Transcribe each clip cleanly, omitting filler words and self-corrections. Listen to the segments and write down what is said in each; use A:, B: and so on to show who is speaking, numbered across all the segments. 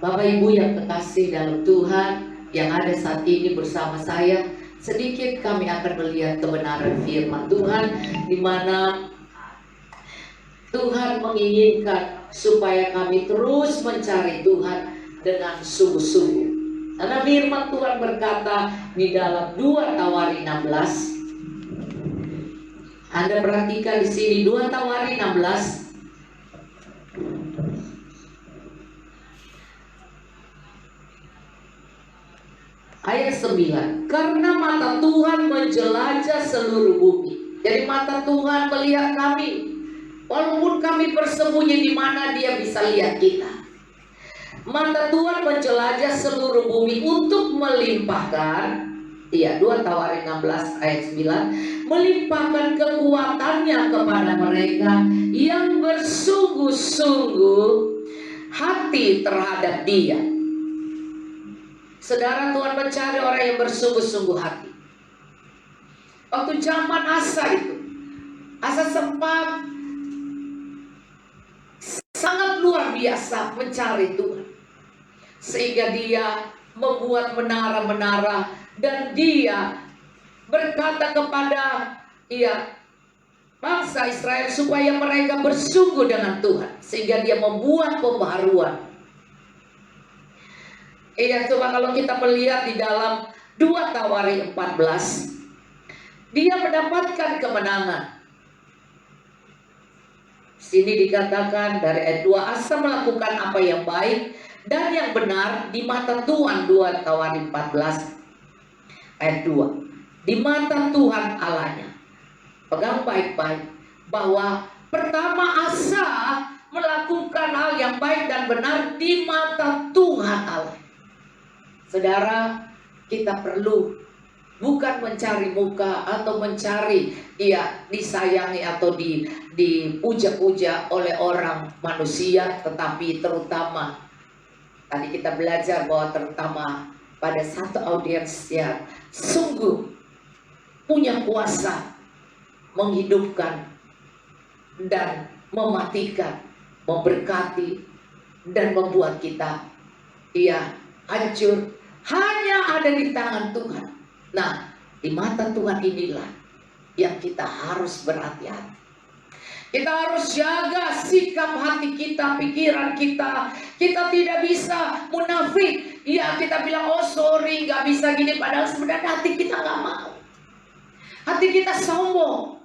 A: Bapak Ibu yang kekasih dalam Tuhan yang ada saat ini bersama saya, sedikit kami akan melihat kebenaran firman Tuhan, di mana Tuhan menginginkan supaya kami terus mencari Tuhan dengan sungguh-sungguh. Karena firman Tuhan berkata di dalam 2 Tawari 16. Anda perhatikan di sini 2 Tawari 16 ayat 9. Karena mata Tuhan menjelajah seluruh bumi. Jadi mata Tuhan melihat kami. Walaupun kami bersembunyi di mana, Dia bisa lihat kita. Mata Tuhan menjelajah seluruh bumi untuk melimpahkan, 2 Tawari 16 ayat 9, melimpahkan kekuatannya kepada mereka yang bersungguh-sungguh hati terhadap Dia. Saudara, Tuhan mencari orang yang bersungguh-sungguh hati. Waktu zaman Asa itu, Asa sempat sangat luar biasa mencari Tuhan, sehingga dia membuat menara-menara, dan dia berkata kepada bangsa Israel supaya mereka bersungguh dengan Tuhan, sehingga dia membuat pembaharuan. Coba kalau kita melihat di dalam 2 Tawari 14, dia mendapatkan kemenangan. Sini dikatakan dari ayat 2, Asa melakukan apa yang baik dan yang benar di mata Tuhan. 2 Tawari 14 ayat 2, di mata Tuhan Allahnya. Pegang baik-baik bahwa pertama Asa melakukan hal yang baik dan benar di mata Tuhan Allah. Saudara, kita perlu bukan mencari muka atau mencari disayangi atau dipuja-puja oleh orang manusia, tetapi terutama tadi kita belajar bahwa terutama pada satu audiens yang sungguh punya kuasa menghidupkan dan mematikan, memberkati dan membuat kita hancur, hanya ada di tangan Tuhan. Nah, di mata Tuhan inilah yang kita harus berhati-hati. Kita harus jaga sikap hati kita, pikiran kita. Kita tidak bisa munafik. Kita bilang, oh sorry, gak bisa gini. Padahal sebenarnya hati kita gak mau. Hati kita sombong.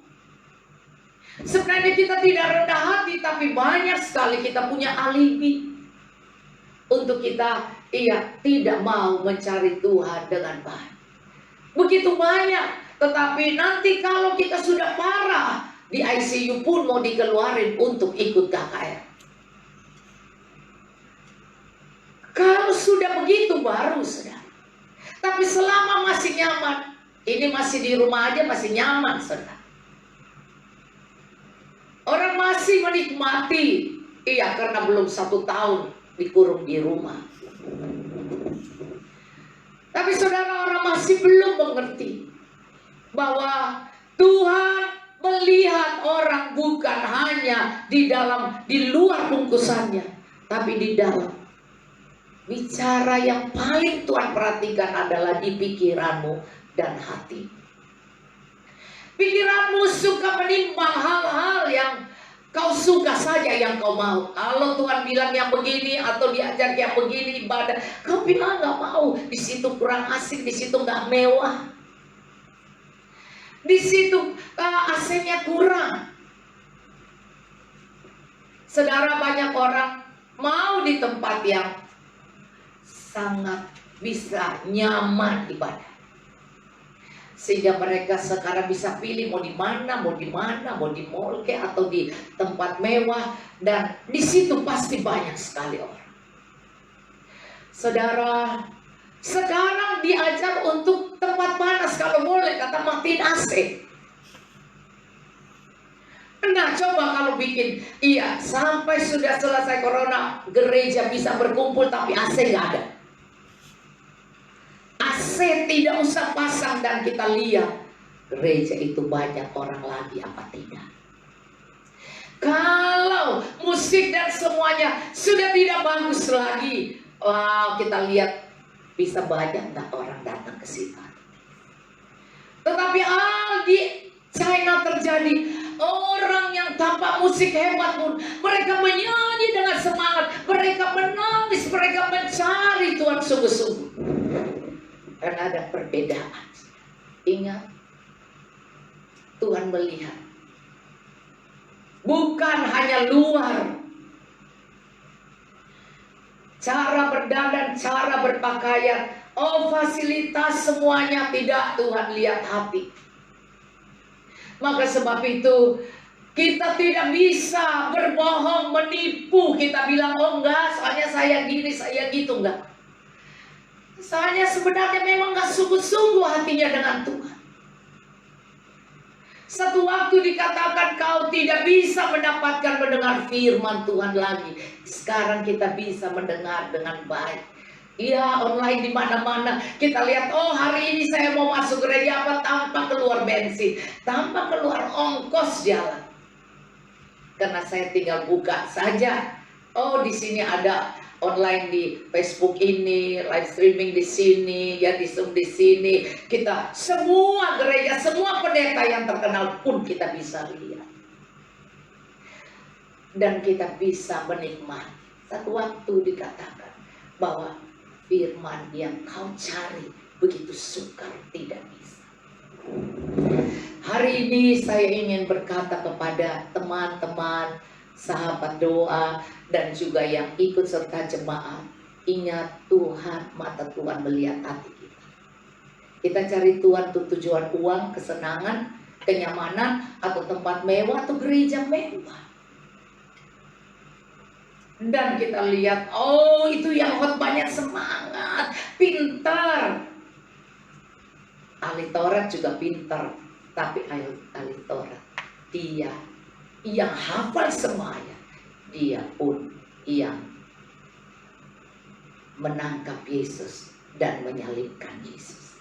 A: Sebenarnya kita tidak rendah hati, tapi banyak sekali kita punya alibi untuk kita tidak mau mencari Tuhan dengan baik. Begitu banyak. Tetapi nanti kalau kita sudah parah, di ICU pun mau dikeluarin untuk ikut KKR. Kalau sudah begitu baru saudara. Tapi selama masih nyaman, ini masih di rumah aja masih nyaman saudara. Orang masih menikmati, karena belum 1 tahun dikurung di rumah. Tapi saudara, orang masih belum mengerti bahwa Tuhan melihat orang bukan hanya di luar bungkusannya, tapi di dalam. Bicara yang paling Tuhan perhatikan adalah di pikiranmu dan hati. Pikiranmu suka menimbang hal-hal yang kau suka saja, yang kau mau. Kalau Tuhan bilang yang begini atau diajak yang begini ibadah, kau bilang nggak mau. Di situ kurang asik, di situ nggak mewah, di situ AC-nya kurang. Saudara, banyak orang mau di tempat yang sangat bisa nyaman ibadah, sehingga mereka sekarang bisa pilih mau di mana, mau di mall atau di tempat mewah, dan di situ pasti banyak sekali orang. Saudara, sekarang diajar untuk tempat panas, kalau boleh kata matiin AC. Nah, coba kalau bikin sampai sudah selesai corona, gereja bisa berkumpul tapi AC nggak ada. AC tidak usah pasang, dan kita lihat gereja itu banyak orang lagi apa tidak. Kalau musik dan semuanya sudah tidak bagus lagi, kita lihat bisa banyak nggak orang datang ke situ. Tetapi di China terjadi, orang yang tanpa musik hebat pun mereka menyanyi dengan semangat, mereka menangis, mereka mencari Tuhan sungguh-sungguh. Karena ada perbedaan. Ingat, Tuhan melihat bukan hanya luar, cara berdandan, cara berpakaian, fasilitas semuanya, tidak. Tuhan lihat hati. Maka sebab itu kita tidak bisa berbohong, menipu. Kita bilang, oh enggak, soalnya saya gini, saya gitu, enggak. Soalnya sebenarnya memang enggak sungguh-sungguh hatinya dengan Tuhan. Satu waktu dikatakan kau tidak bisa mendapatkan mendengar firman Tuhan lagi. Sekarang kita bisa mendengar dengan baik. Iya, online di mana-mana. Kita lihat, oh hari ini saya mau masuk gereja apa, tanpa keluar bensin, tanpa keluar ongkos jalan. Karena saya tinggal buka saja. Oh, di sini ada online di Facebook ini, live streaming di sini, ya di Zoom di sini. Kita semua gereja, semua pendeta yang terkenal pun kita bisa lihat. Dan kita bisa menikmati. Satu waktu dikatakan bahwa firman yang kau cari begitu sukar tidak bisa. Hari ini saya ingin berkata kepada teman-teman, sahabat doa, dan juga yang ikut serta jemaat, ingat Tuhan, mata Tuhan melihat hati kita. Kita cari Tuhan untuk tujuan uang, kesenangan, kenyamanan, atau tempat mewah, atau gereja mewah. Dan kita lihat, oh itu yang khotbahnya semangat, pintar. Ahli Taurat juga pintar, tapi ahli Taurat, dia yang hafal semuanya, dia pun yang menangkap Yesus dan menyalibkan Yesus.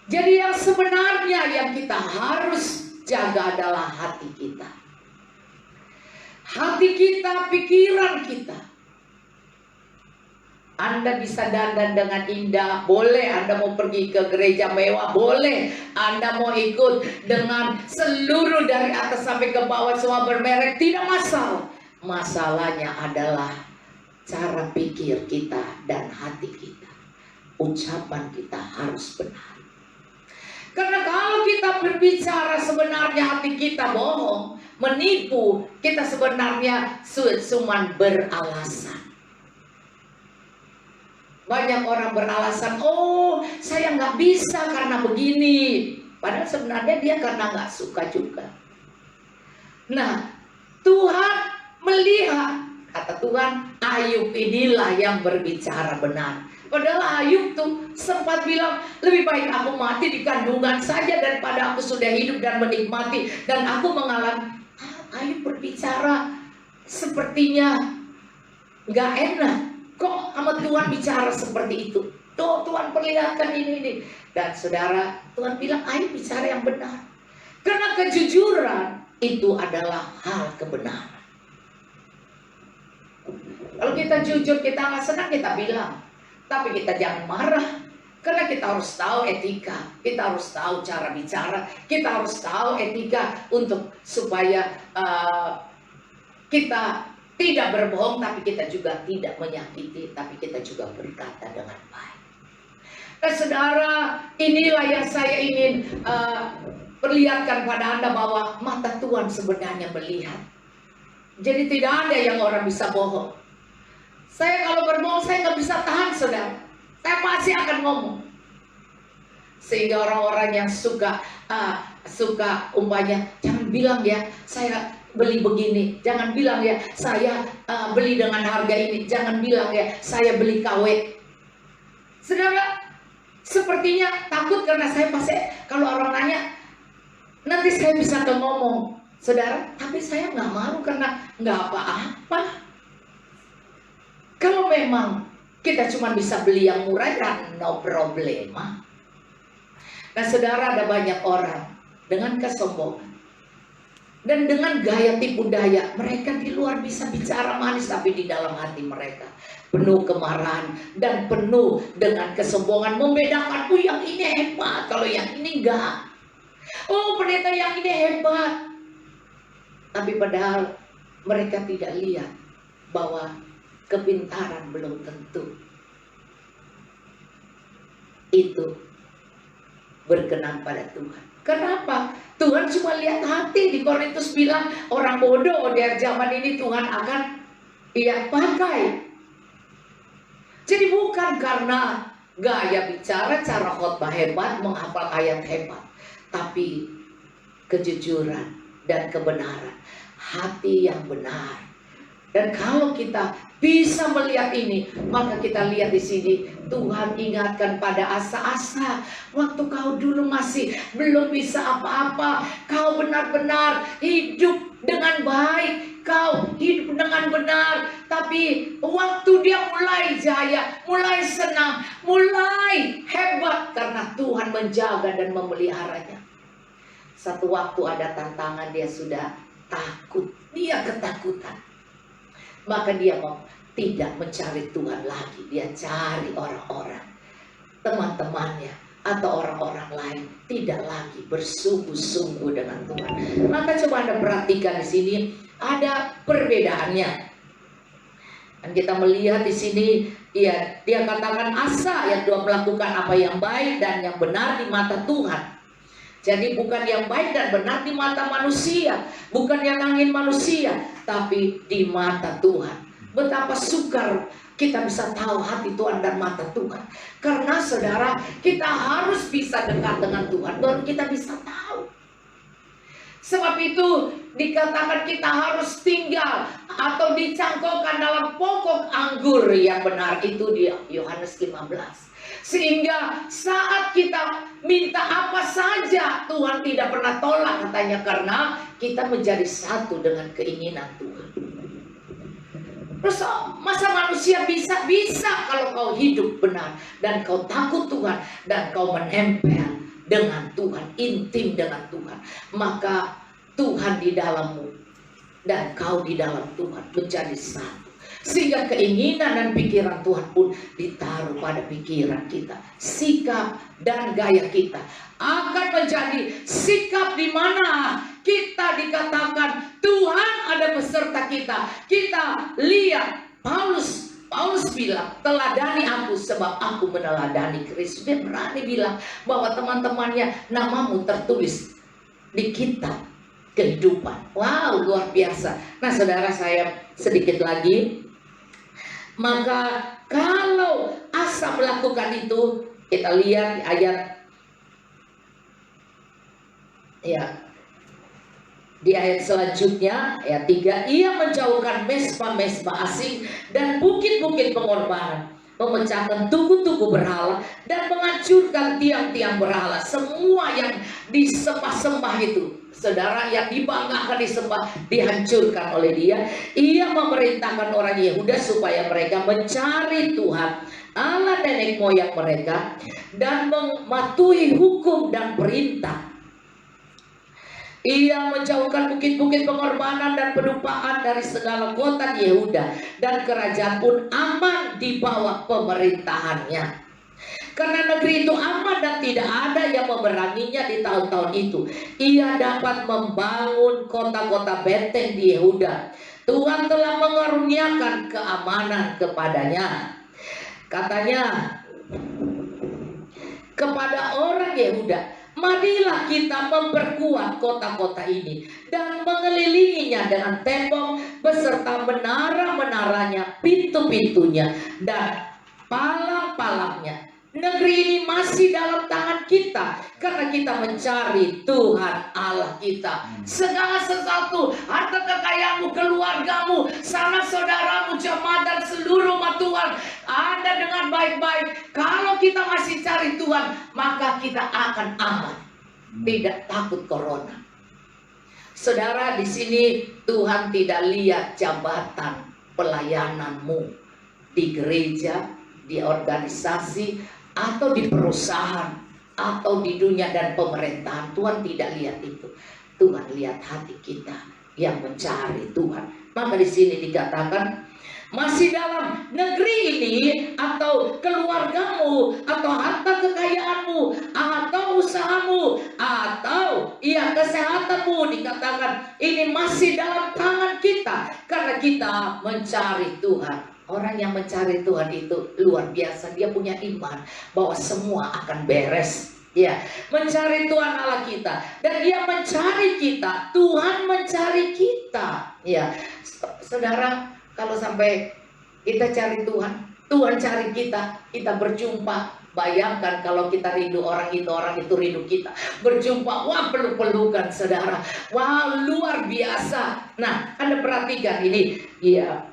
A: Jadi yang sebenarnya yang kita harus jaga adalah hati kita. Hati kita, pikiran kita. Anda bisa dandan dengan indah, boleh. Anda mau pergi ke gereja mewah, boleh. Anda mau ikut dengan seluruh dari atas sampai ke bawah semua bermerek, tidak masalah. Masalahnya adalah cara pikir kita dan hati kita. Ucapan kita harus benar. Karena kalau kita berbicara sebenarnya hati kita bohong, menipu, kita sebenarnya cuma beralasan. Banyak orang beralasan, oh saya nggak bisa karena begini. Padahal sebenarnya dia karena nggak suka juga. Nah, Tuhan melihat, kata Tuhan, Ayub inilah yang berbicara benar. Padahal Ayub tuh sempat bilang, lebih baik aku mati di kandungan saja daripada aku sudah hidup dan menikmati. Dan aku mengalami, Ayub berbicara sepertinya gak enak. Kok sama Tuhan bicara seperti itu? Tuh Tuhan perlihatkan ini. Dan saudara, Tuhan bilang Ayub bicara yang benar. Karena kejujuran itu adalah hal kebenaran. Kalau kita jujur, kita gak senang, kita bilang. Tapi kita jangan marah, karena kita harus tahu etika, kita harus tahu cara bicara, kita harus tahu etika untuk supaya kita tidak berbohong, tapi kita juga tidak menyakiti, tapi kita juga berkata dengan baik. Nah saudara, inilah yang saya ingin perlihatkan pada Anda bahwa mata Tuhan sebenarnya melihat. Jadi tidak ada yang orang bisa bohong. Saya kalau berbohong, saya nggak bisa tahan, saudara. Saya pasti akan ngomong. Sehingga orang-orang yang suka umpamanya, jangan bilang ya, saya beli begini. Jangan bilang ya, saya beli dengan harga ini. Jangan bilang ya, saya beli KW. Saudara, sepertinya takut karena saya pasti, kalau orang nanya, nanti saya bisa ngomong. Saudara, tapi saya nggak malu karena nggak apa-apa. Kalau memang kita cuma bisa beli yang murah, ya no problema. Nah saudara, ada banyak orang dengan kesombongan. Dan dengan gaya tipu daya, mereka di luar bisa bicara manis, tapi di dalam hati mereka penuh kemarahan dan penuh dengan kesombongan. Membedakan, oh yang ini hebat, kalau yang ini enggak. Oh pendeta yang ini hebat. Tapi padahal mereka tidak lihat bahwa kepintaran belum tentu itu berkenan pada Tuhan. Kenapa? Tuhan cuma lihat hati. Di Korintus bilang orang bodoh di zaman ini Tuhan akan pakai. Jadi bukan karena gaya bicara, cara khotbah hebat, menghafal ayat hebat, tapi kejujuran dan kebenaran, hati yang benar. Dan kalau kita bisa melihat ini, maka kita lihat di sini Tuhan ingatkan pada Asa. Waktu kau dulu masih belum bisa apa-apa, kau benar-benar hidup dengan baik, kau hidup dengan benar. Tapi waktu dia mulai jaya, mulai senang, mulai hebat, karena Tuhan menjaga dan memeliharanya. Satu waktu ada tantangan, dia sudah takut, dia ketakutan. Maka dia tidak mencari Tuhan lagi. Dia cari orang-orang, teman-temannya atau orang-orang lain. Tidak lagi bersungguh-sungguh dengan Tuhan. Maka coba Anda perhatikan di sini ada perbedaannya. Dan kita melihat di sini dia katakan Asa yang telah melakukan apa yang baik dan yang benar di mata Tuhan. Jadi bukan yang baik dan benar di mata manusia, bukan yang angin manusia, tapi di mata Tuhan. Betapa sukar kita bisa tahu hati Tuhan dan mata Tuhan. Karena saudara, kita harus bisa dekat dengan Tuhan, baru kita bisa tahu. Sebab itu dikatakan kita harus tinggal atau dicangkokkan dalam pokok anggur yang benar, itu di Yohanes 15. Sehingga saat kita minta apa saja, Tuhan tidak pernah tolak katanya, karena kita menjadi satu dengan keinginan Tuhan. Terus masa manusia bisa kalau kau hidup benar dan kau takut Tuhan dan kau menempel dengan Tuhan, intim dengan Tuhan, maka Tuhan di dalammu dan kau di dalam Tuhan menjadi satu. Sehingga keinginan dan pikiran Tuhan pun ditaruh pada pikiran kita. Sikap dan gaya kita akan menjadi sikap di mana kita dikatakan Tuhan ada beserta kita. Kita lihat Paulus bilang, teladani aku sebab aku meneladani Kristus. Dia berani bilang bahwa teman-temannya, namamu tertulis di kitab kehidupan. Wow, luar biasa. Nah saudara, saya sedikit lagi. Maka kalau Asa melakukan itu, kita lihat di ayat di ayat selanjutnya, ayat 3, ia menjauhkan mesbah-mesbah asing dan bukit-bukit pengorbanan, memecahkan tugu-tugu berhala dan menghancurkan tiang-tiang berhala. Semua yang disembah-sembah itu, saudara, yang dibanggakan disembah, dihancurkan oleh dia. Ia memerintahkan orang Yehuda supaya mereka mencari Tuhan Allah nenek moyang mereka dan mematuhi hukum dan perintah. Ia menjauhkan bukit-bukit pengorbanan dan penumpaan dari segala kota Yehuda, dan kerajaan pun aman di bawah pemerintahannya. Karena negeri itu aman dan tidak ada yang memeranginya di tahun-tahun itu. Ia dapat membangun kota-kota benteng di Yehuda. Tuhan telah mengaruniakan keamanan kepadanya. Katanya kepada orang Yehuda, marilah kita memperkuat kota-kota ini dan mengelilinginya dengan tembok beserta menara-menaranya, pintu-pintunya dan palang-palangnya. Negeri ini masih dalam tangan kita karena kita mencari Tuhan Allah kita. Segala sesuatu, harta kekayaanmu, keluargamu, sanak saudaramu, jemaat dan seluruh umat Tuhan ada dengan baik-baik. Kalau kita masih cari Tuhan, maka kita akan aman, tidak takut corona. Saudara, di sini Tuhan tidak lihat jabatan pelayananmu di gereja, di organisasi, atau di perusahaan, atau di dunia dan pemerintahan. Tuhan tidak lihat itu. Tuhan lihat hati kita yang mencari Tuhan. Maka di sini dikatakan, masih dalam negeri ini atau keluargamu atau harta kekayaanmu atau usahamu atau kesehatanmu, dikatakan ini masih dalam tangan kita karena kita mencari Tuhan. Orang yang mencari Tuhan itu luar biasa, dia punya iman bahwa semua akan beres. Ya, mencari Tuhan Allah kita, dan dia mencari kita, Tuhan mencari kita. Ya, saudara, kalau sampai kita cari Tuhan, Tuhan cari kita, kita berjumpa. Bayangkan kalau kita rindu orang itu rindu kita. Berjumpa, wah, peluk-pelukan saudara. Wah, luar biasa. Nah, Anda perhatikan ini. Ya,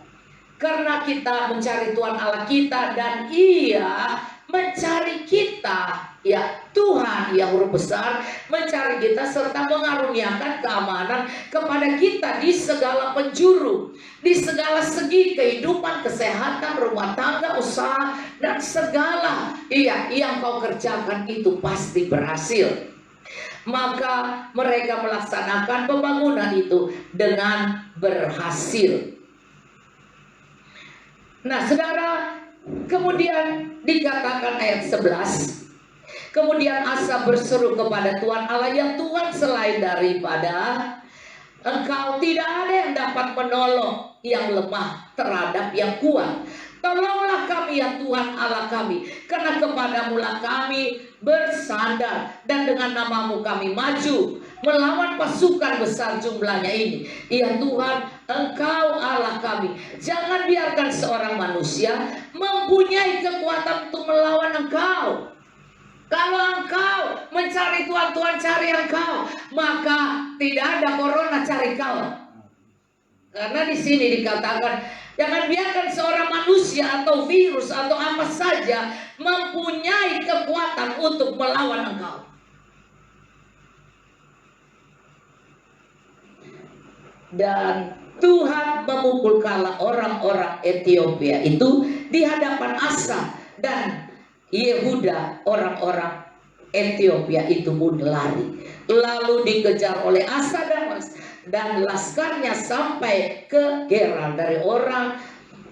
A: karena kita mencari Tuhan Allah kita dan Ia mencari kita. Ya, Tuhan yang huruf besar mencari kita serta mengaruniakan keamanan kepada kita di segala penjuru, di segala segi kehidupan, kesehatan, rumah tangga, usaha, dan segala yang kau kerjakan itu pasti berhasil. Maka mereka melaksanakan pembangunan itu dengan berhasil. Nah, saudara, kemudian dikatakan ayat 11, kemudian Asa berseru kepada Tuhan Allah, ya Tuhan, selain daripada Engkau tidak ada yang dapat menolong yang lemah terhadap yang kuat. Tolonglah kami ya Tuhan Allah kami, karena kepadamu-lah kami bersandar, dan dengan namamu kami maju melawan pasukan besar jumlahnya ini. Ya Tuhan, Engkau Allah kami. Jangan biarkan seorang manusia mempunyai kekuatan untuk melawan Engkau. Kalau Engkau mencari Tuhan, Tuhan cari Engkau, maka tidak ada corona cari kau. Karena di sini dikatakan, jangan biarkan seorang manusia atau virus atau apa saja mempunyai kekuatan untuk melawan Engkau. Dan Tuhan memukul kalah orang-orang Ethiopia itu di hadapan Asa dan Yehuda. Orang-orang Ethiopia itu pun lari, lalu dikejar oleh Asa dan laskarnya sampai ke Gerar. Dari orang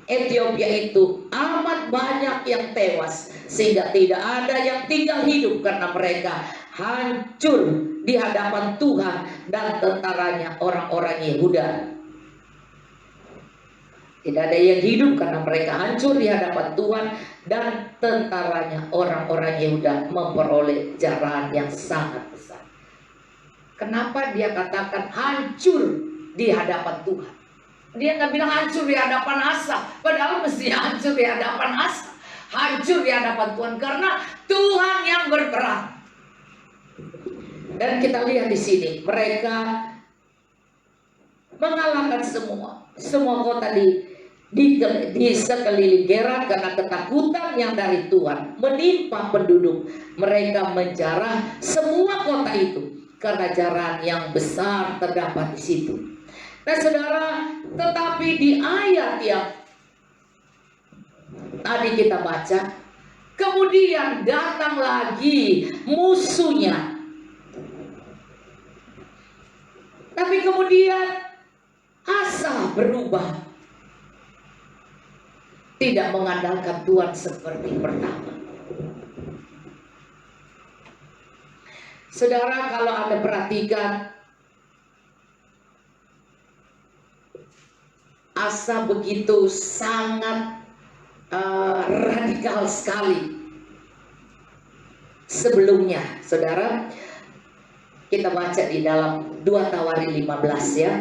A: Ethiopia itu amat banyak yang tewas, sehingga tidak ada yang tinggal hidup karena mereka hancur di hadapan Tuhan dan tentaranya, orang-orang Yehuda. Tidak ada yang hidup karena mereka hancur di hadapan Tuhan dan tentaranya, orang-orang Yehuda memperoleh jarahan yang sangat besar. Kenapa dia katakan hancur di hadapan Tuhan? Dia nggak bilang hancur di hadapan Asa, padahal mesti hancur di hadapan Asa. Hancur di hadapan Tuhan karena Tuhan yang berperang. Dan kita lihat di sini, mereka mengalahkan semua kota di sekeliling Gerar karena ketakutan yang dari Tuhan menimpa penduduk. Mereka menjarah semua kota itu karena jarahan yang besar terdapat di situ. Nah, saudara, tetapi di ayat yang tadi kita baca, kemudian datang lagi musuhnya. Tapi kemudian Asa berubah, tidak mengandalkan Tuhan seperti pertama. Saudara, kalau Anda perhatikan, Asa begitu sangat radikal sekali. Sebelumnya, saudara, kita baca di dalam 2 Tawarin 15 ya.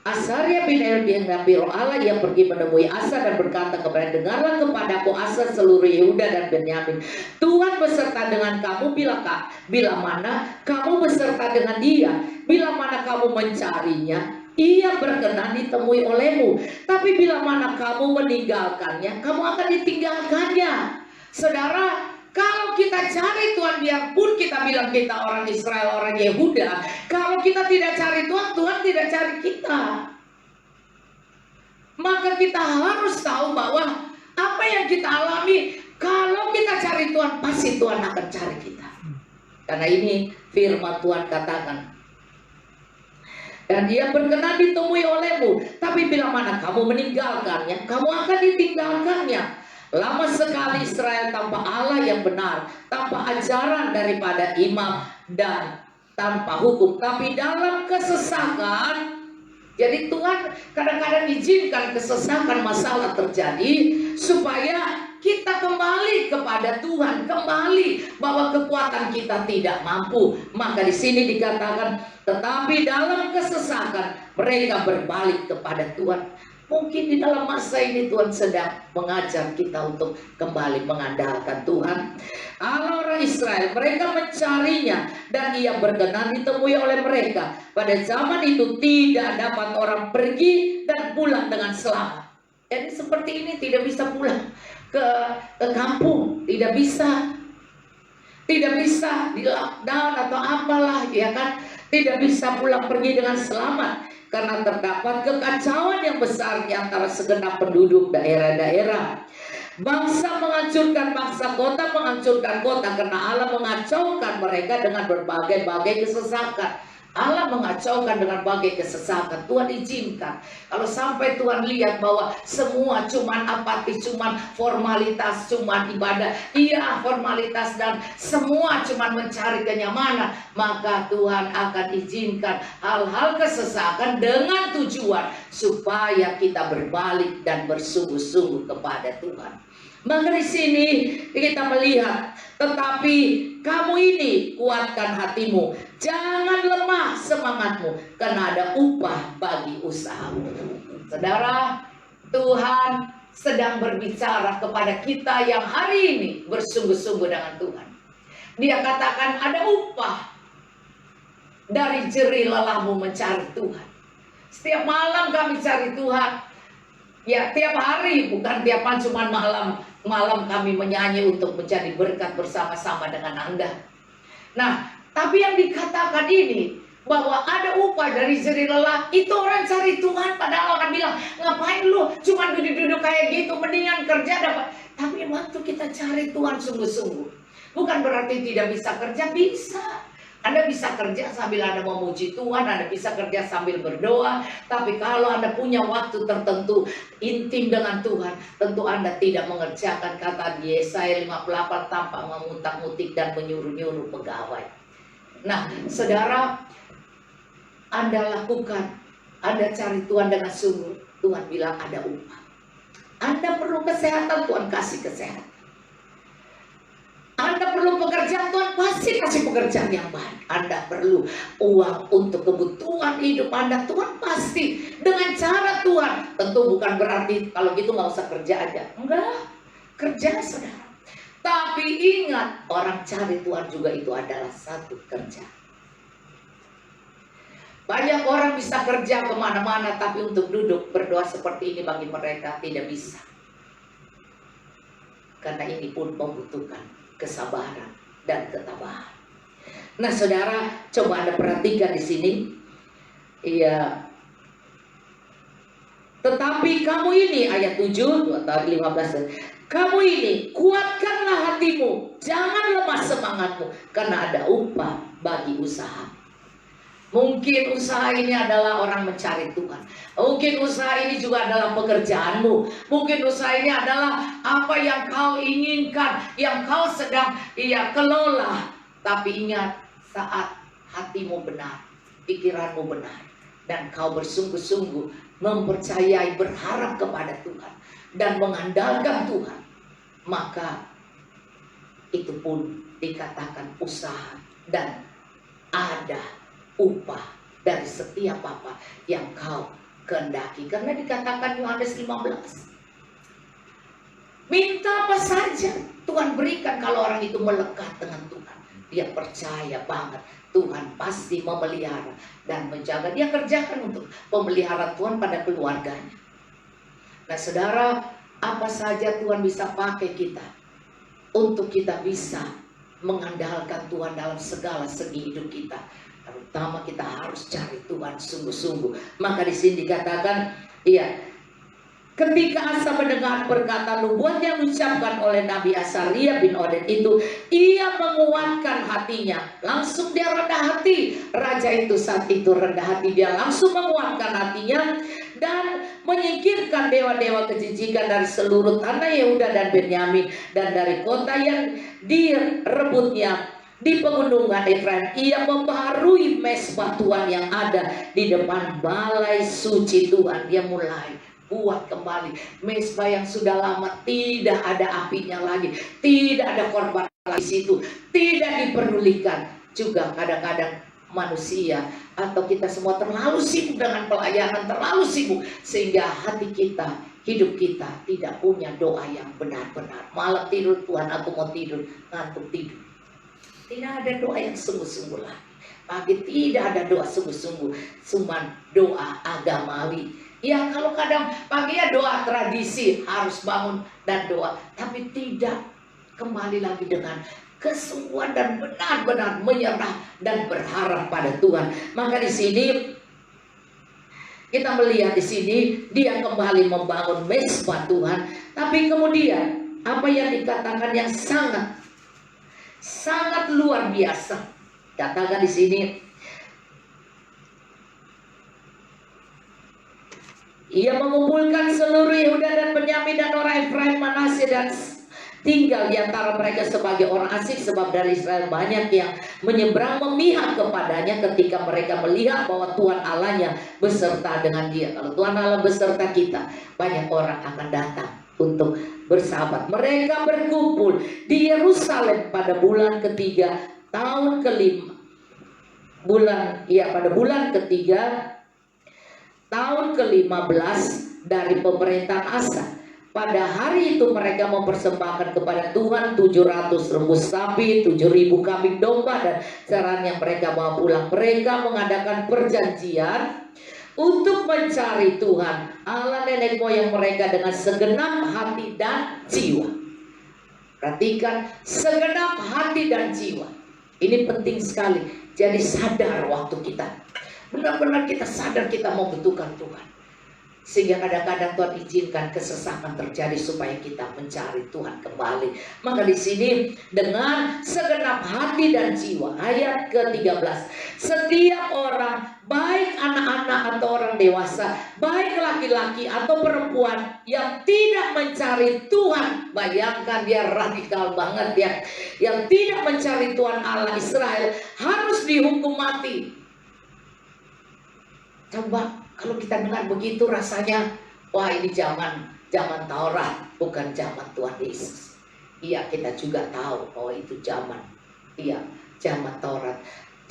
A: Asaria bin Elbi Nabi Roh Allah yang pergi menemui Asa dan berkata kepada, dengarlah kepadaku Asa seluruh Yehuda dan Benyamin. Tuhan beserta dengan kamu bila mana kamu beserta dengan dia. Bila mana kamu mencarinya, ia berkenan ditemui olehmu. Tapi bila mana kamu meninggalkannya, kamu akan ditinggalkannya. Saudara, kalau kita cari Tuhan, biarpun kita bilang kita orang Israel, orang Yehuda, kalau kita tidak cari Tuhan, Tuhan tidak cari kita. Maka kita harus tahu bahwa apa yang kita alami, kalau kita cari Tuhan, pasti Tuhan akan cari kita. Karena ini firman Tuhan katakan, dan dia berkenan ditemui olehmu. Tapi bila mana kamu meninggalkannya, kamu akan ditinggalkannya. Lama sekali Israel tanpa Allah yang benar, tanpa ajaran daripada imam dan tanpa hukum. Tapi dalam kesesakan, jadi Tuhan kadang-kadang izinkan kesesakan, masalah terjadi supaya kita kembali kepada Tuhan, kembali bahwa kekuatan kita tidak mampu. Maka di sini dikatakan, tetapi dalam kesesakan mereka berbalik kepada Tuhan. Mungkin di dalam masa ini Tuhan sedang mengajar kita untuk kembali mengandalkan Tuhan. Allah orang Israel, mereka mencarinya dan ia berkenan ditemui oleh mereka. Pada zaman itu tidak dapat orang pergi dan pulang dengan selamat. Jadi seperti ini tidak bisa pulang ke kampung, tidak bisa di lockdown atau apalah, ya kan, tidak bisa pulang pergi dengan selamat karena terdapat kekacauan yang besar di antara segenap penduduk daerah-daerah. Bangsa menghancurkan bangsa, kota menghancurkan kota, karena Allah mengacaukan mereka dengan berbagai-bagai kesesakan. Allah mengacaukan dengan berbagai kesesakan. Tuhan izinkan. Kalau sampai Tuhan lihat bahwa semua cuman apatis, cuman formalitas, cuman ibadah, iya formalitas, dan semua cuman mencari kenyamanan, maka Tuhan akan izinkan hal-hal kesesakan dengan tujuan supaya kita berbalik dan bersungguh-sungguh kepada Tuhan. Maka di sini kita melihat, tetapi kamu ini kuatkan hatimu, jangan lemah semangatmu, karena ada upah bagi usahamu. Saudara, Tuhan sedang berbicara kepada kita yang hari ini bersungguh-sungguh dengan Tuhan. Dia katakan ada upah dari jerih lelahmu mencari Tuhan. Setiap malam kami cari Tuhan. Ya, tiap hari, bukan tiap hari, cuma malam kami menyanyi untuk menjadi berkat bersama-sama dengan Anda. Nah, tapi yang dikatakan ini, bahwa ada upah dari jerih lelah, itu orang cari Tuhan. Padahal orang bilang, ngapain lu cuma duduk-duduk kayak gitu, mendingan kerja dapat. Tapi waktu kita cari Tuhan sungguh-sungguh, bukan berarti tidak bisa kerja, bisa. Anda bisa kerja sambil Anda memuji Tuhan, Anda bisa kerja sambil berdoa. Tapi kalau Anda punya waktu tertentu intim dengan Tuhan, tentu Anda tidak mengerjakan kata di Yesaya 58 tanpa memutak-mutik dan menyuruh-nyuruh pegawai. Nah, saudara, Anda lakukan, Anda cari Tuhan dengan sungguh, Tuhan bilang ada upah. Anda perlu kesehatan, Tuhan kasih kesehatan. Anda perlu pekerjaan, Tuhan pasti kasih pekerjaan yang baik. Anda perlu uang untuk kebutuhan hidup Anda, Tuhan pasti dengan cara Tuhan. Tentu bukan berarti kalau gitu nggak usah kerja aja, enggak, kerja saudara. Tapi ingat, orang cari Tuhan juga itu adalah satu kerja. Banyak orang bisa kerja kemana-mana, tapi untuk duduk berdoa seperti ini bagi mereka tidak bisa. Karena ini pun membutuhkan kesabaran dan ketabahan. Nah, saudara, coba Anda perhatikan di sini. Iya. Tetapi kamu ini, ayat 7 atau 15. Kamu ini kuatkanlah hatimu, jangan lemah semangatmu, karena ada upah bagi usaha. Mungkin usaha ini adalah orang mencari Tuhan. Mungkin usaha ini juga adalah pekerjaanmu. Mungkin usaha ini adalah apa yang kau inginkan, yang kau sedang kelola. Tapi ingat, saat hatimu benar, pikiranmu benar, dan kau bersungguh-sungguh mempercayai, berharap kepada Tuhan, dan mengandalkan Tuhan, maka itu pun dikatakan usaha dan ada upah dari setiap apa yang kau kehendaki. Karena dikatakan Yohanes 15, minta apa saja Tuhan berikan kalau orang itu melekat dengan Tuhan. Dia percaya banget Tuhan pasti memelihara dan menjaga. Dia kerjakan untuk pemeliharaan Tuhan pada keluarganya. Nah, saudara, apa saja Tuhan bisa pakai kita untuk kita bisa mengandalkan Tuhan dalam segala segi hidup kita. Terutama kita harus cari Tuhan sungguh-sungguh. Maka di sini dikatakan, iya, Ketika Asa mendengar perkataan nubuat yang diucapkan oleh Nabi Asaria bin Oded itu, ia menguatkan hatinya. Langsung dia rendah hati. Raja itu saat itu rendah hati, dia langsung menguatkan hatinya dan menyingkirkan dewa-dewa kejijikan dari seluruh tanah Yehuda dan Benyamin, dan dari kota yang direbutnya di pegunungan Efraim. Ia membaharui mesbah Tuhan yang ada di depan balai suci Tuhan. Dia mulai buat kembali mesbah yang sudah lama, tidak ada apinya lagi, tidak ada korban lagi situ, tidak diperdulikan. Juga kadang-kadang manusia atau kita semua terlalu sibuk dengan pelayanan, terlalu sibuk sehingga hati kita, hidup kita tidak punya doa yang benar-benar. Malam tidur, Tuhan aku mau tidur, ngantuk tidur. Tidak ada doa yang sungguh-sungguh lagi. Pagi tidak ada doa sungguh-sungguh, cuman doa agamawi. Ya kalau kadang pagi ya doa tradisi, harus bangun dan doa, tapi tidak kembali lagi dengan kesungguhan dan benar-benar menyerah dan berharap pada Tuhan. Maka di sini kita melihat di sini dia kembali membangun mesbah Tuhan, tapi kemudian apa yang dikatakan yang sangat luar biasa. Katakan di sini, ia mengumpulkan seluruh Yehuda dan Benyamin dan orang Efraim, Manasye, dan tinggal di antara mereka sebagai orang asing, sebab dari Israel banyak yang menyeberang memihak kepadanya ketika mereka melihat bahwa Tuhan Allahnya beserta dengan dia. Kalau Tuhan Allah beserta kita, banyak orang akan datang untuk bersahabat. Mereka berkumpul di Yerusalem pada bulan ketiga tahun kelima, pada bulan ketiga tahun ke-15 dari pemerintahan Asa. Pada hari itu mereka mempersembahkan kepada Tuhan 700 rebus sapi, 7.000 kambing domba, dan caranya mereka bawa pulang. Mereka mengadakan perjanjian untuk mencari Tuhan Allah nenek moyang mereka dengan segenap hati dan jiwa. Perhatikan, segenap hati dan jiwa. Ini penting sekali. Jadi sadar waktu kita, benar-benar kita sadar kita membutuhkan Tuhan. Sehingga kadang-kadang Tuhan izinkan kesesakan terjadi supaya kita mencari Tuhan kembali. Maka di sini dengan segenap hati dan jiwa, ayat ke-13. Setiap orang, baik anak-anak atau orang dewasa, baik laki-laki atau perempuan yang tidak mencari Tuhan, bayangkan dia radikal banget ya, yang tidak mencari Tuhan Allah Israel harus dihukum mati. Coba kalau kita dengar begitu rasanya, wah ini zaman Taurat, bukan zaman Tuhan Yesus. Iya, kita juga tahu bahwa itu zaman Taurat.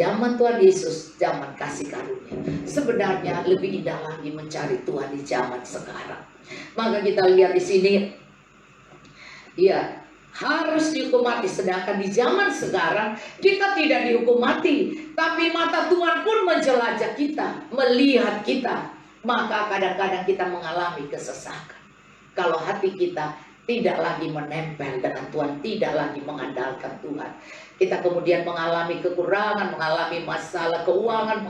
A: Zaman Tuhan Yesus, zaman kasih karunia. Sebenarnya lebih indah lagi mencari Tuhan di zaman sekarang. Maka kita lihat di sini, harus dihukum mati. Sedangkan di zaman sekarang kita tidak dihukum mati, tapi mata Tuhan pun menjelajah kita, melihat kita. Maka kadang-kadang kita mengalami kesesakan kalau hati kita tidak lagi menempel dengan Tuhan, tidak lagi mengandalkan Tuhan. Kita kemudian mengalami kekurangan, mengalami masalah keuangan,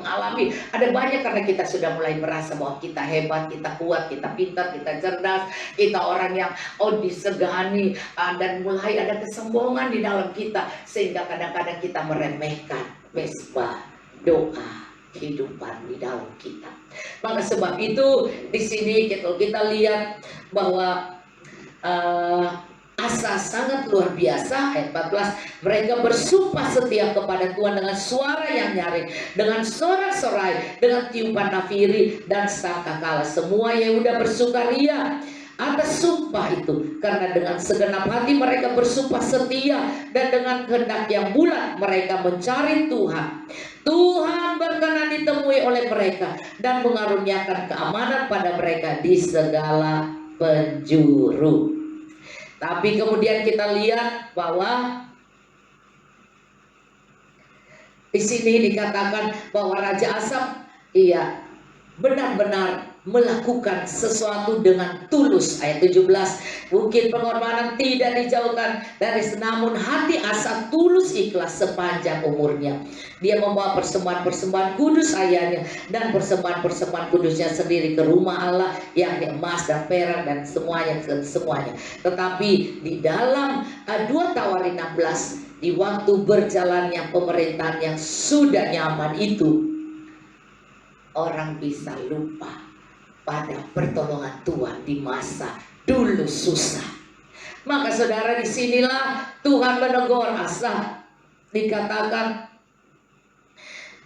A: ada banyak karena kita sudah mulai merasa bahwa kita hebat, kita kuat, kita pintar, kita cerdas, kita orang yang disegani, dan mulai ada kesombongan di dalam kita, sehingga kadang-kadang kita meremehkan mesbah doa kehidupan di dalam kita. Maka sebab itu di sini kita lihat bahwa Asa sangat luar biasa. Ayat 14, mereka bersumpah setia kepada Tuhan dengan suara yang nyaring, dengan sorak-sorai, dengan tiupan nafiri dan sangkakala. Semua Yehuda bersukaria atas sumpah itu, karena dengan segenap hati mereka bersumpah setia, dan dengan kehendak yang bulat mereka mencari Tuhan. Tuhan berkenan ditemui oleh mereka dan mengaruniakan keamanan pada mereka di segala penjuru. Tapi kemudian kita lihat bahwa di sini dikatakan bahwa Raja Asa benar-benar melakukan sesuatu dengan tulus. Ayat 17, mungkin pengorbanan tidak dijauhkan dari, namun hati Asa tulus ikhlas sepanjang umurnya. Dia membawa persembahan-persembahan kudus ayahnya dan persembahan-persembahan kudusnya sendiri ke rumah Allah, yakni emas dan perak dan semuanya. Tetapi di dalam 2 Tawarin 16, di waktu berjalannya pemerintahan yang sudah nyaman itu, orang bisa lupa pada pertolongan Tuhan di masa dulu susah. Maka saudara, disinilah Tuhan menegur Asa. Dikatakan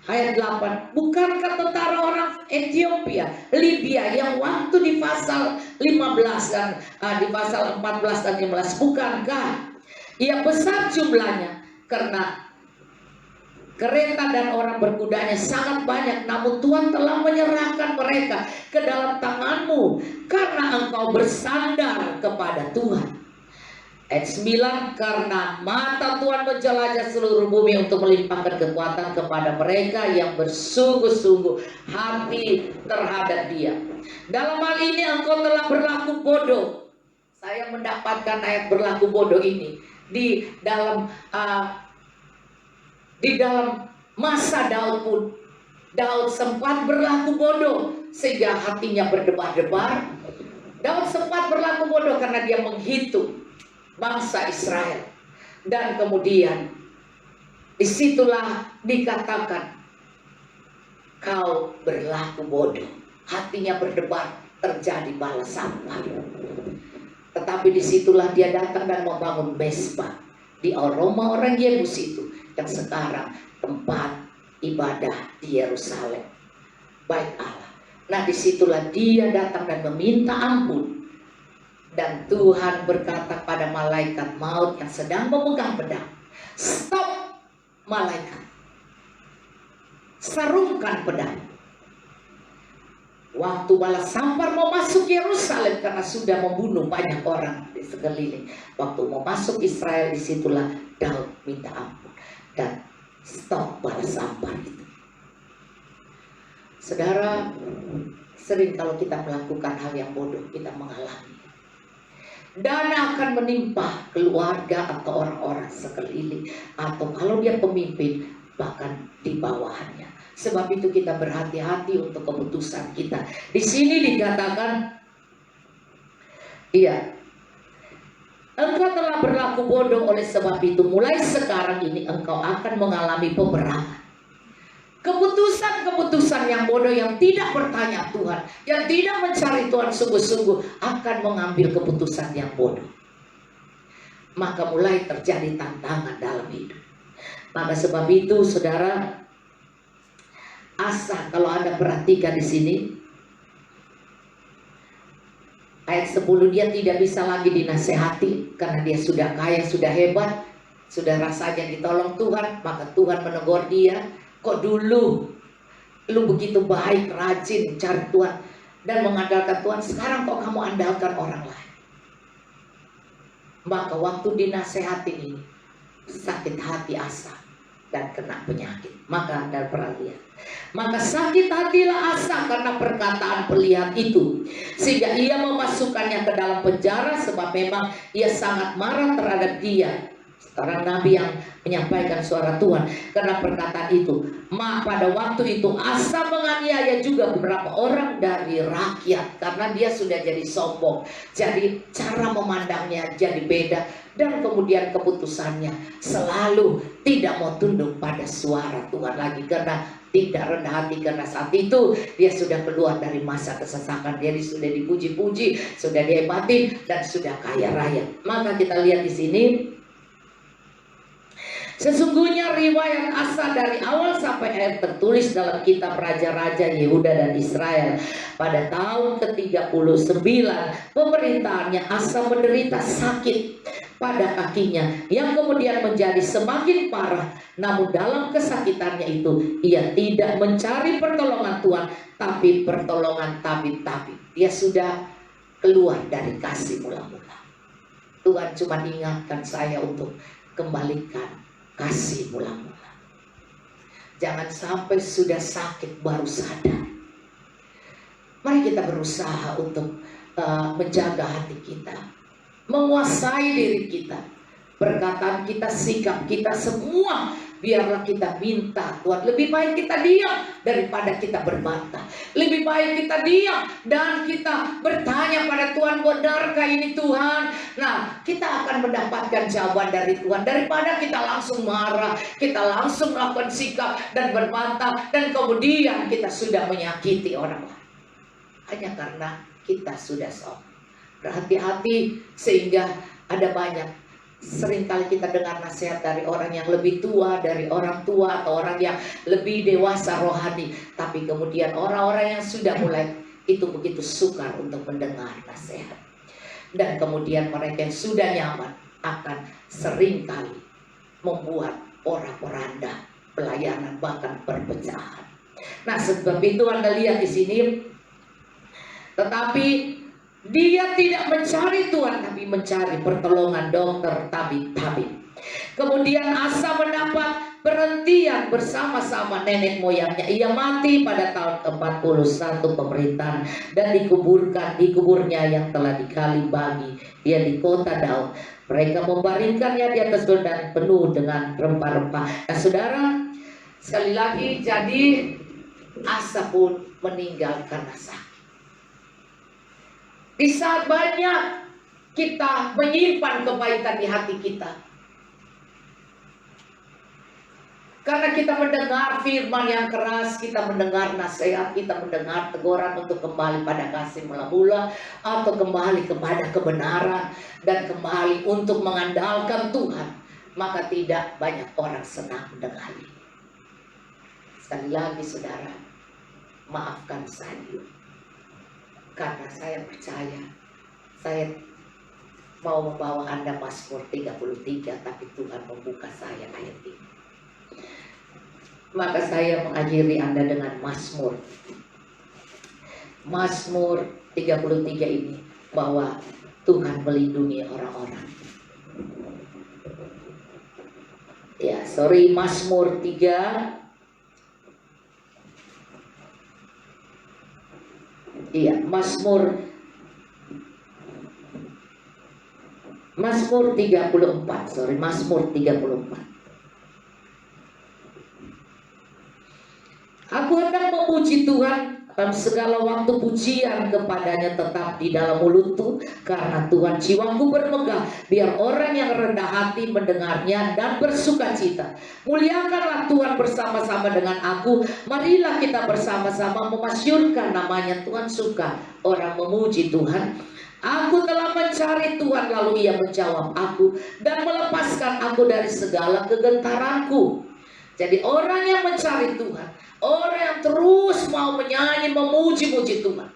A: ayat 8, bukankah tentara orang Ethiopia, Libya yang waktu di pasal 15 dan di pasal 14 dan 15, bukankah ia besar jumlahnya, karena kereta dan orang berkudanya sangat banyak, namun Tuhan telah menyerahkan mereka ke dalam tanganmu karena engkau bersandar kepada Tuhan. Ayat 9, karena mata Tuhan menjelajah seluruh bumi untuk melimpahkan kekuatan kepada mereka yang bersungguh-sungguh hati terhadap Dia. Dalam hal ini engkau telah berlaku bodoh. Saya mendapatkan ayat berlaku bodoh ini di dalam masa Daud pun. Daud sempat berlaku bodoh sehingga hatinya berdebar-debar. Daud sempat berlaku bodoh karena dia menghitung bangsa Israel. Dan kemudian disitulah dikatakan, kau berlaku bodoh, hatinya berdebar, terjadi balas sampah. Tetapi disitulah dia datang dan membangun Mesbah di aroma orang Yebus itu, yang sekarang tempat ibadah di Yerusalem, Bait Allah. Nah, disitulah dia datang dan meminta ampun. Dan Tuhan berkata pada malaikat maut yang sedang memegang pedang, stop malaikat, sarungkan pedang. Waktu balas sampar mau masuk Yerusalem karena sudah membunuh banyak orang di sekeliling. Waktu mau masuk Israel, disitulah Daud minta ampun dan stop balas sampar itu. Saudara, sering kalau kita melakukan hal yang bodoh, kita mengalami dana akan menimpa keluarga atau orang-orang sekeliling, atau kalau dia pemimpin bahkan di bawahannya. Sebab itu kita berhati-hati untuk keputusan kita. Di sini dikatakan, iya, engkau telah berlaku bodoh, oleh sebab itu mulai sekarang ini engkau akan mengalami peperangan. Keputusan-keputusan yang bodoh, yang tidak bertanya Tuhan, yang tidak mencari Tuhan sungguh-sungguh, akan mengambil keputusan yang bodoh. Maka mulai terjadi tantangan dalam hidup. Maka sebab itu saudara, Asa, kalau Anda perhatikan di sini ayat 10, dia tidak bisa lagi dinasehati karena dia sudah kaya, sudah hebat, sudah rasanya ditolong Tuhan. Maka Tuhan menegur dia, kok dulu lu begitu baik, rajin cari Tuhan dan mengandalkan Tuhan, sekarang kok kamu andalkan orang lain. Maka waktu dinasehati ini, sakit hati Asa dan kena penyakit. Maka Anda pernah lihat, maka sakit hatilah Asa karena perkataan pelihat itu, sehingga ia memasukkannya ke dalam penjara, sebab memang ia sangat marah terhadap dia, seorang nabi yang menyampaikan suara Tuhan, karena perkataan itu. Pada waktu itu Asa menganiaya juga beberapa orang dari rakyat karena dia sudah jadi sombong. Jadi cara memandangnya jadi beda, dan kemudian keputusannya selalu tidak mau tunduk pada suara Tuhan lagi karena tidak rendah hati. Karena saat itu dia sudah keluar dari masa kesesakan, dia sudah dipuji-puji, sudah dihebatin, dan sudah kaya raya. Maka kita lihat di sini, sesungguhnya riwayat Asa dari awal sampai akhir tertulis dalam kitab Raja-Raja Yehuda dan Israel. Pada tahun ke-39 pemerintahannya, Asa menderita sakit pada kakinya yang kemudian menjadi semakin parah. Namun dalam kesakitannya itu ia tidak mencari pertolongan Tuhan, tapi pertolongan tabib-tabib. Dia sudah keluar dari kasih mula-mula. Tuhan cuma ingatkan saya untuk kembalikan kasih mula-mula. Jangan sampai sudah sakit baru sadar. Mari kita berusaha untuk menjaga hati kita, menguasai diri kita, perkataan kita, sikap kita, semua biarlah kita minta Tuhan. Lebih baik kita diam daripada kita berbantah. Lebih baik kita diam dan kita bertanya pada Tuhan, benarkah ini Tuhan? Nah, kita akan mendapatkan jawaban dari Tuhan daripada kita langsung marah, kita langsung melakukan sikap dan berbantah, dan kemudian kita sudah menyakiti orang lain hanya karena kita sudah sombong. Berhati-hati, sehingga ada banyak, seringkali kita dengar nasihat dari orang yang lebih tua, dari orang tua atau orang yang lebih dewasa rohani, tapi kemudian orang-orang yang sudah mulai itu begitu sukar untuk mendengar nasihat, dan kemudian mereka yang sudah nyaman akan seringkali membuat porak-poranda pelayanan, bahkan perpecahan. Nah, sebab itu Anda lihat di sini, tetapi dia tidak mencari Tuhan, tapi mencari pertolongan dokter tabib. Kemudian Asa mendapat perhentian bersama-sama nenek moyangnya. Ia mati pada tahun 41 pemerintahan dan dikuburkan di kuburnya yang telah digali bagi dia di kota Daud. Mereka membaringkannya di atas dan penuh dengan rempah-rempah. Nah, saudara, sekali lagi, jadi Asa pun meninggal karena sakit. Di saat banyak kita menyimpan kepahitan di hati kita, karena kita mendengar firman yang keras, kita mendengar nasihat, kita mendengar teguran untuk kembali pada kasih mula-mula, atau kembali kepada kebenaran, dan kembali untuk mengandalkan Tuhan, maka tidak banyak orang senang mendengarnya. Sekali lagi saudara, maafkan saya, karena saya percaya saya mau membawa Anda Mazmur 33, tapi Tuhan membuka saya ayat ini. Maka saya mengakhiri Anda dengan Mazmur 33 ini, bahwa Tuhan melindungi orang-orang. Ya, Mazmur 3. Iya, Mazmur 34. Mazmur 34. Aku hendak memuji Tuhan dalam segala waktu, pujian kepadanya tetap di dalam mulutku, karena Tuhan jiwaku bermegah. Biar orang yang rendah hati mendengarnya dan bersuka cita. Muliakanlah Tuhan bersama-sama dengan aku. Marilah kita bersama-sama memasyurkan namanya. Tuhan suka orang memuji Tuhan. Aku telah mencari Tuhan, lalu Ia menjawab aku dan melepaskan aku dari segala kegentaranku. Jadi orang yang mencari Tuhan, orang yang terus mau menyanyi, memuji-muji Tuhan,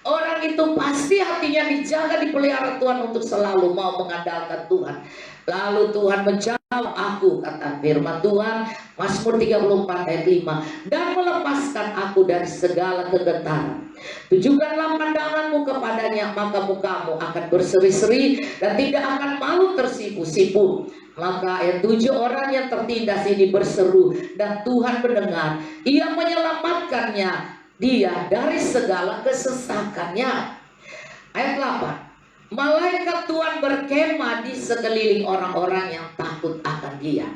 A: orang itu pasti hatinya dijaga, dipelihara Tuhan untuk selalu mau mengandalkan Tuhan. Lalu Tuhan menjawab aku, kata firman Tuhan, Mazmur 34 ayat 5, dan melepaskan aku dari segala kegentaran. Tujukanlah pandanganmu kepadanya, maka mukamu akan berseri-seri dan tidak akan malu tersipu-sipu. Maka ayat 7, orang yang tertindas ini berseru dan Tuhan mendengar. Ia menyelamatkannya dia dari segala kesesakannya. Ayat 8, malaikat Tuhan berkemah di sekeliling orang-orang yang takut akan dia,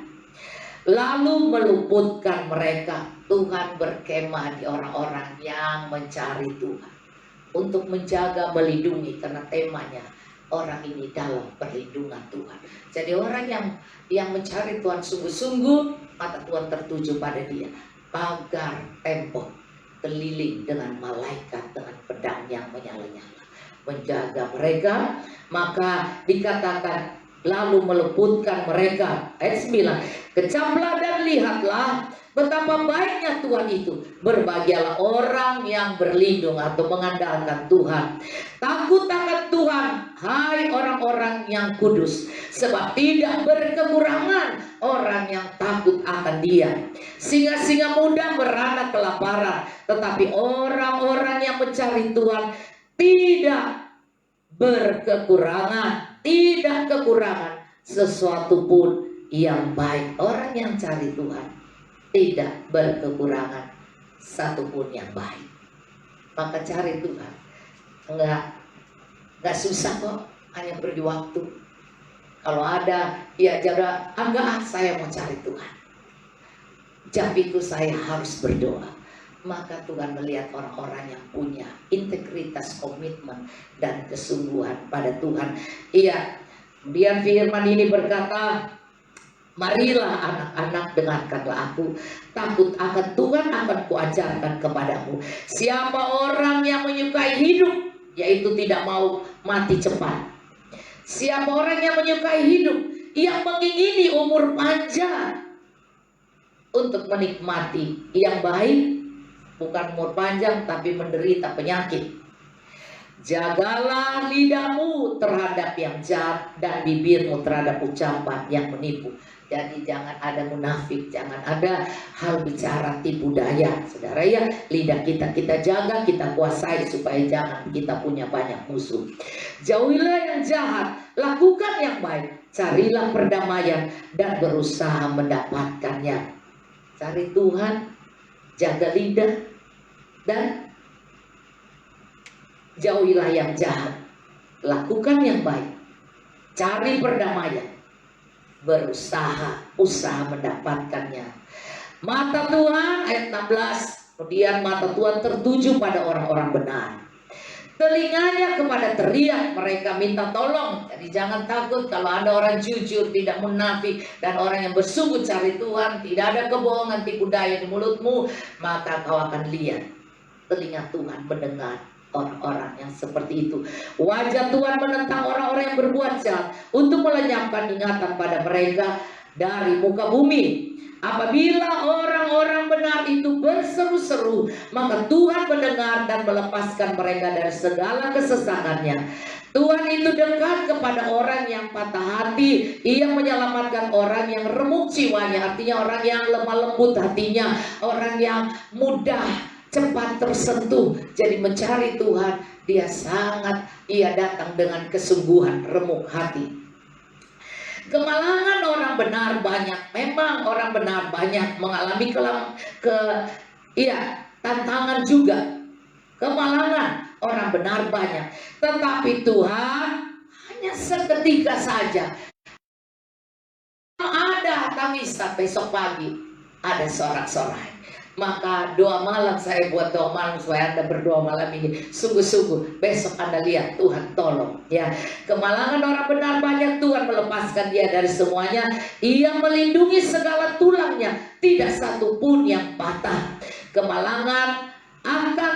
A: lalu meluputkan mereka. Tuhan berkemah di orang-orang yang mencari Tuhan, untuk menjaga, melindungi, karena temanya orang ini dalam perlindungan Tuhan. Jadi orang yang mencari Tuhan sungguh-sungguh, mata Tuhan tertuju pada dia. Pagar tembok keliling dengan malaikat dengan pedang yang menyala-nyala menjaga mereka. Maka dikatakan lalu meluputkan mereka. Ayat 9, kecaplah dan lihatlah betapa baiknya Tuhan itu. Berbahagialah orang yang berlindung atau mengandalkan Tuhan. Takut akan Tuhan, hai orang-orang yang kudus, sebab tidak berkekurangan orang yang takut akan Dia. Singa-singa muda merana kelaparan, tetapi orang-orang yang mencari Tuhan tidak berkekurangan, tidak kekurangan sesuatu pun yang baik. Orang yang cari Tuhan tidak berkekurangan satupun yang baik. maka cari Tuhan. Enggak susah kok, hanya beri waktu. Kalau ada, ya jaga, enggak, saya mau cari Tuhan. Jam itu saya harus berdoa. Maka Tuhan melihat orang-orang yang punya integritas, komitmen, dan kesungguhan pada Tuhan. Iya, kemudian firman ini berkata, marilah anak-anak, dengarkanlah aku, takut akan Tuhan akan kuajarkan kepadamu. Siapa orang yang menyukai hidup, yaitu tidak mau mati cepat. Siapa orang yang menyukai hidup, yang mengingini umur panjang untuk menikmati yang baik, bukan umur panjang tapi menderita penyakit. Jagalah lidahmu terhadap yang jahat dan bibirmu terhadap ucapan yang menipu. Jadi jangan ada munafik, jangan ada hal bicara tipu daya. Saudara ya, lidah kita jaga, kita kuasai supaya jangan kita punya banyak musuh. Jauhilah yang jahat, lakukan yang baik, carilah perdamaian dan berusaha mendapatkannya. Cari Tuhan, jaga lidah, dan jauhilah yang jahat, lakukan yang baik, cari perdamaian, usaha mendapatkannya. Mata Tuhan, ayat 16, kemudian mata Tuhan tertuju pada orang-orang benar, telinganya kepada teriak mereka minta tolong. Jadi jangan takut kalau ada orang jujur, tidak munafik, dan orang yang bersungguh cari Tuhan, tidak ada kebohongan, tipu daya di mulutmu, maka kau akan lihat telinga Tuhan mendengar orang-orang yang seperti itu. Wajah Tuhan menentang orang-orang yang berbuat jahat untuk melenyapkan ingatan pada mereka dari muka bumi. Apabila orang-orang benar itu berseru-seru, maka Tuhan mendengar dan melepaskan mereka dari segala kesesakannya. Tuhan itu dekat kepada orang yang patah hati. Ia menyelamatkan orang yang remuk jiwanya, artinya orang yang lemah lembut hatinya, orang yang mudah cepat tersentuh. Jadi mencari Tuhan, ia datang dengan kesungguhan, remuk hati. Kemalangan orang benar banyak. Memang orang benar banyak mengalami tantangan juga. Kemalangan orang benar banyak. Tetapi Tuhan hanya seketika saja. Ada tamisa besok pagi, ada sorak-sorai. Maka doa malam, saya buat doa malam supaya Anda berdoa malam ini. Sungguh-sungguh besok Anda lihat Tuhan tolong ya. Kemalangan orang benar banyak, Tuhan melepaskan dia dari semuanya. Ia melindungi segala tulangnya, tidak satu pun yang patah. Kemalangan akan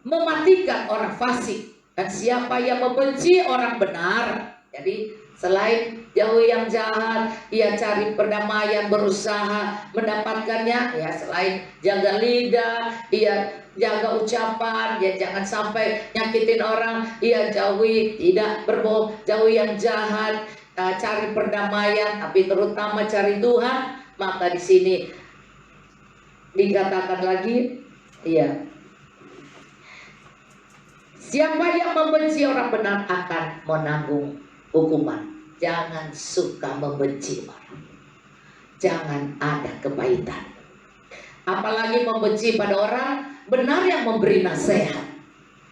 A: mematikan orang fasik, dan siapa yang membenci orang benar. Jadi selain jauh yang jahat, ia cari perdamaian, berusaha mendapatkannya. Ya, selain jaga lidah, ia jaga ucapan, ya jangan sampai nyakitin orang. Ia jauhi, tidak berbohong, jauhi yang jahat, cari perdamaian, tapi terutama cari Tuhan. Maka di sini dikatakan lagi, iya, siapa yang membenci orang benar akan menanggung hukuman. Jangan suka membenci orang, jangan ada kepahitan, apalagi membenci pada orang benar yang memberi nasihat.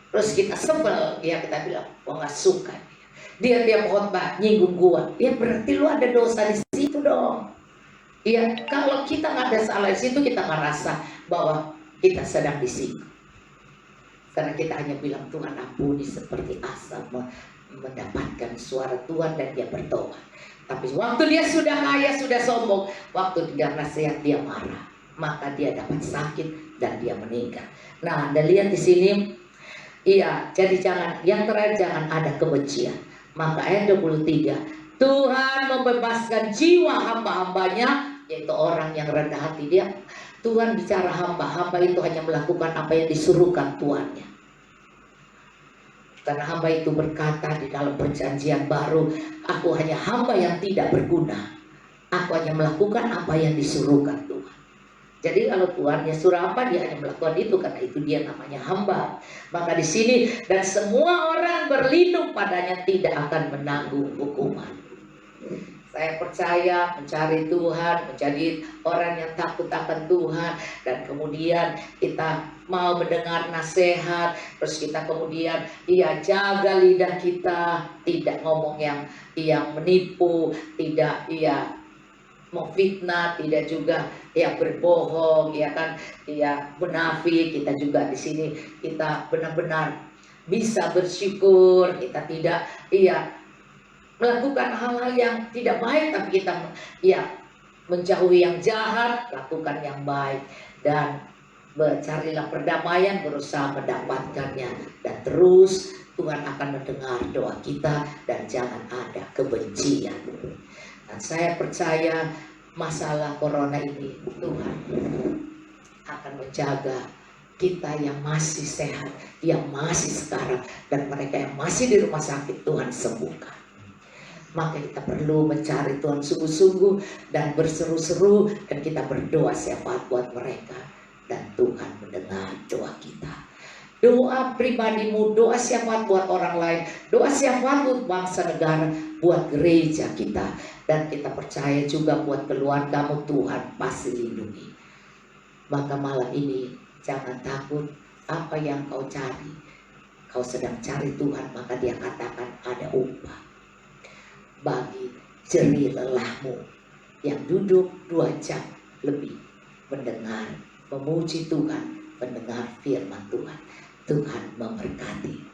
A: Terus kita sebel, ya kita bilang, gua nggak suka dia khotbah nyinggung gua, ya berarti lu ada dosa di situ dong. Ya kalau kita nggak ada salah di situ, kita merasa bahwa kita sedang disinggung, karena kita hanya bilang Tuhan ampuni, seperti asap mendapatkan suara Tuhan dan dia bertobat. Tapi waktu dia sudah kaya, sudah sombong, waktu dia nasihat dia marah, maka dia dapat sakit dan dia meninggal. Nah, Anda lihat di sini, iya, jadi yang terakhir, jangan ada kebencian. Maka ayat 23, Tuhan membebaskan jiwa hamba-hambanya, yaitu orang yang rendah hati. Tuhan bicara hamba itu hanya melakukan apa yang disuruhkan Tuannya. Karena hamba itu berkata di dalam perjanjian baru, aku hanya hamba yang tidak berguna. Aku hanya melakukan apa yang disuruhkan Tuhan. Jadi kalau Tuhan ya suruh apa, dia hanya melakukan itu, karena itu dia namanya hamba. Maka di sini, dan semua orang berlindung padanya tidak akan menanggung hukuman. Saya saya percaya mencari Tuhan, menjadi orang yang takut akan Tuhan, dan kemudian kita mau mendengar nasihat, terus kita kemudian jaga lidah kita, tidak ngomong yang menipu, tidak memfitnah, tidak juga berbohong, ya kan, munafik. Kita juga di sini kita benar-benar bisa bersyukur, kita tidak melakukan hal-hal yang tidak baik, tapi kita menjauhi yang jahat, lakukan yang baik, dan carilah perdamaian, berusaha mendapatkannya, dan terus Tuhan akan mendengar doa kita dan jangan ada kebencian. Dan saya percaya masalah corona ini Tuhan akan menjaga kita yang masih sehat, yang masih sekarang, dan mereka yang masih di rumah sakit Tuhan sembuhkan. Maka kita perlu mencari Tuhan sungguh-sungguh dan berseru-seru, dan kita berdoa syafaat buat mereka, dan Tuhan mendengar doa kita. Doa pribadimu, doa syafaat buat orang lain, doa syafaat buat bangsa negara, buat gereja kita, dan kita percaya juga buat keluargamu Tuhan pasti lindungi. Maka malam ini jangan takut apa yang kau cari. Kau sedang cari Tuhan, maka Dia katakan ada upah bagi jerih lelahmu yang duduk 2 jam lebih mendengar, memuji Tuhan, mendengar firman Tuhan. Tuhan memberkati.